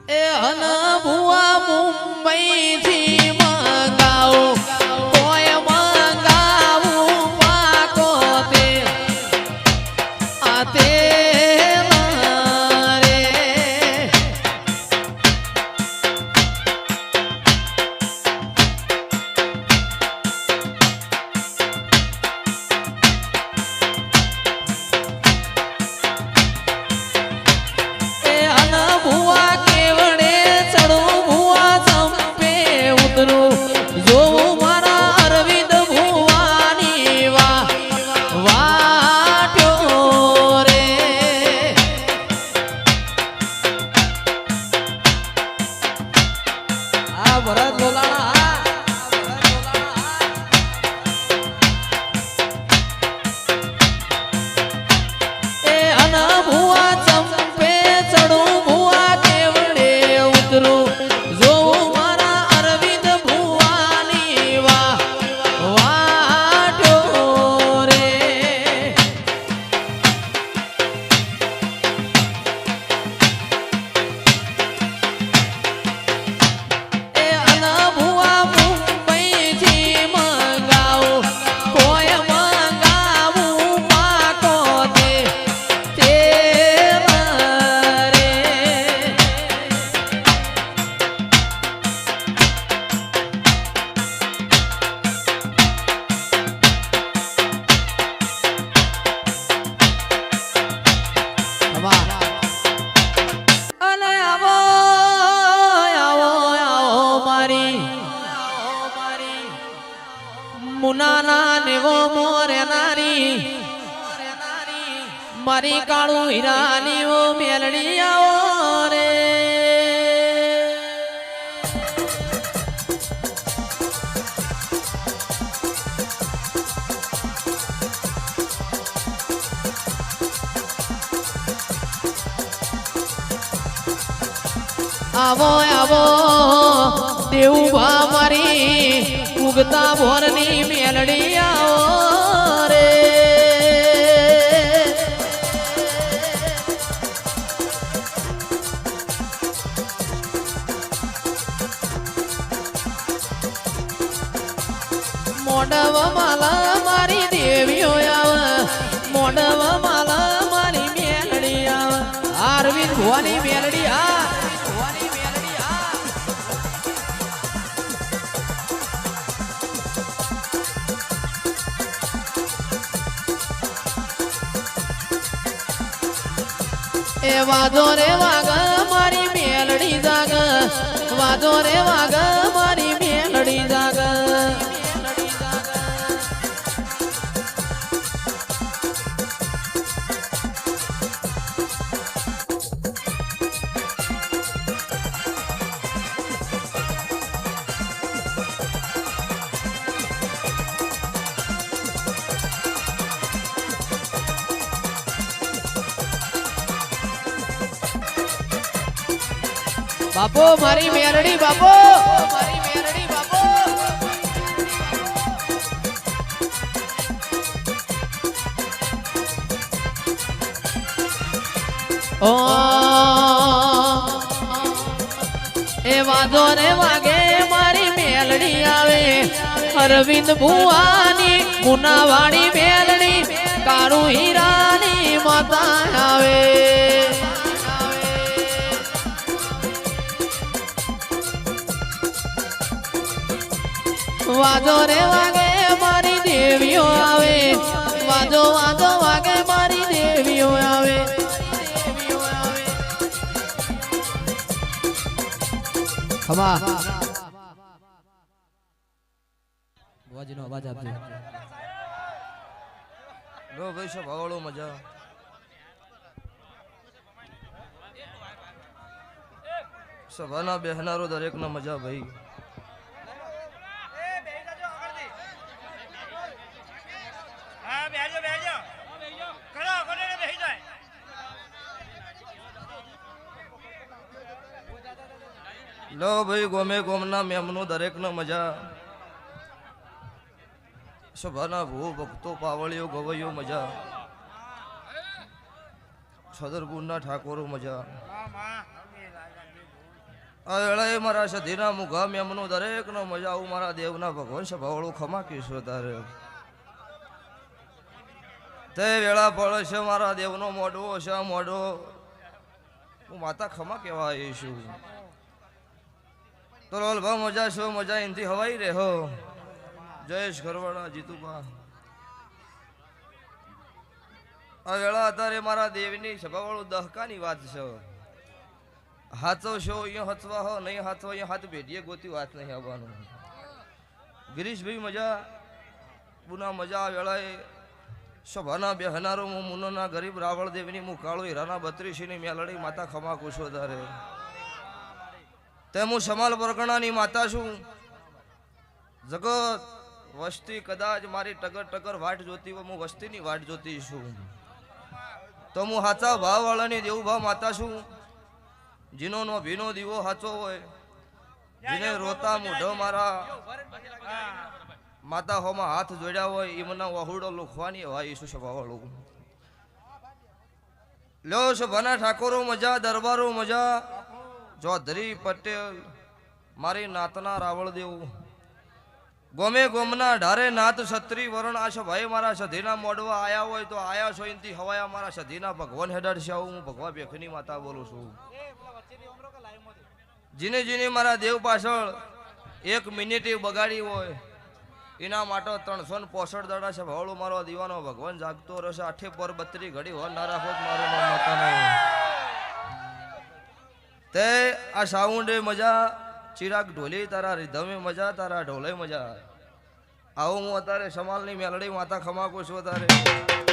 એ હન ભુવા મુંબઈ થી મંગાવો કોઈ મંગાવું પાકો તે આ તે મારી કાળું હીરાની ઓ મેલડી આવો રે આવો આવો દેવભા મારી ઉગતા ભોરની મેલડી આવો રે મોડવ માલા મારી દેવીઓ આવે મોડવ માલા મારી મેલડી આવે અરવિંદ ભવાની મેલડી આ ભવાની મેલડી આ એ વાદો રે વાગ મારી મેલડી જાગ વાદો રે વાગ મારી મેલડી જાગ બાપો મારી મેરડી બાપો મારી મેરડી બાપો ઓ એ વાદો ને વાગે મારી મેલડી આવે અરવિંદ ભુવાની મુનાવાડી મેલડી કાળું હીરાની માતા આવે વાજો રે વાગે મારી દેવીઓ આવે વાજો વાજો વાગે મારી દેવીઓ આવે ખમા વાજીનો અવાજ આપજો લો ભાઈ સબ આવડો મજા સભાના બેહનારો દરેકના મજા ભાઈ લો ભાઈ ગોમે ગોમના મેમનો દરેકનો મજા સભાના ભૂ ભક્તો પાવળીઓ ગવૈયો મજા છદરપુરના ઠાકોરો મજા આ વેળાએ મારા સધીના મુઘા મેમનું દરેકનો મજા આવું મારા દેવના ભગવાન સભાવાળું ખમા કીશો તારે તે વેળા પડે છે મારા દેવનો મોઢો છે મોઢો હું માતા ખમા કહેવા આવીશું તો રોલભા મજા છો મજા એનથી હવાઈ રહ્યો જયેશ ઘરવાળા જીતુભા આ વેળા અત્યારે મારા દેવની સભાવાળું દહકાની વાત છે હાથો છો અહીંયા હચવા હો નહીં હાથવા અહીંયા હાથ ભેટીએ ગોતી વાત નહીં આવવાનું ગિરીશભાઈ મજા બુના મજા આ વેળાએ સભાના બેહનારો હું મુનોના ગરીબ રાવળ દેવની હું કાળો હીરાના 32ની મેલડી માતા ખમા કુશો ધારે તે હું સમાલ પરગણાની માતા છું જગત વસ્તી કદાચ મારી ટગર ટગર વાટ જોતી હોય હું વસ્તીની વાટ જોતી છું તો હું હાચા ભાવવાળાની દેવું ભાવ માતા છું જીનો નો ભીનો દીવો હાચો હોય જીને રોતા મોઢો મારા માતા હોમાં હાથ જોડ્યા હોય એમના વહુડો લુખવાની હોય ઈસુ સભાવાળું લ્યો સભાના ઠાકોરો મજા દરબારો મજા ચૌધરી પટેલ મારી નાતના રાવળ દેવું ગોમે ગોમના ઢારે નાત છત્રી વરણ આ સભાએ મારા સધીના મોડવા આયા હોય તો આયા છો એનથી હવાયા મારા સધીના ભગવાન હેડર છે હું ભગવા બેખની માતા બોલું છું જીને જીને મારા દેવ પાછળ 1 મિનિટ બગાડી હોય એના માટે 365 દાડા છે ભાવળો મારો દીવાનો ભગવાન જાગતો રહેશે 8 પર 32 ઘડી હોર ના રાખો મારો માતા નહીં તે આ સાઉન્ડે મજા ચિરાગ ઢોલી તારા રીધમે મજા તારા ઢોલે મજા આવું હું અત્યારે સમાલની મેલડી માતા ખમાકું છું અત્યારે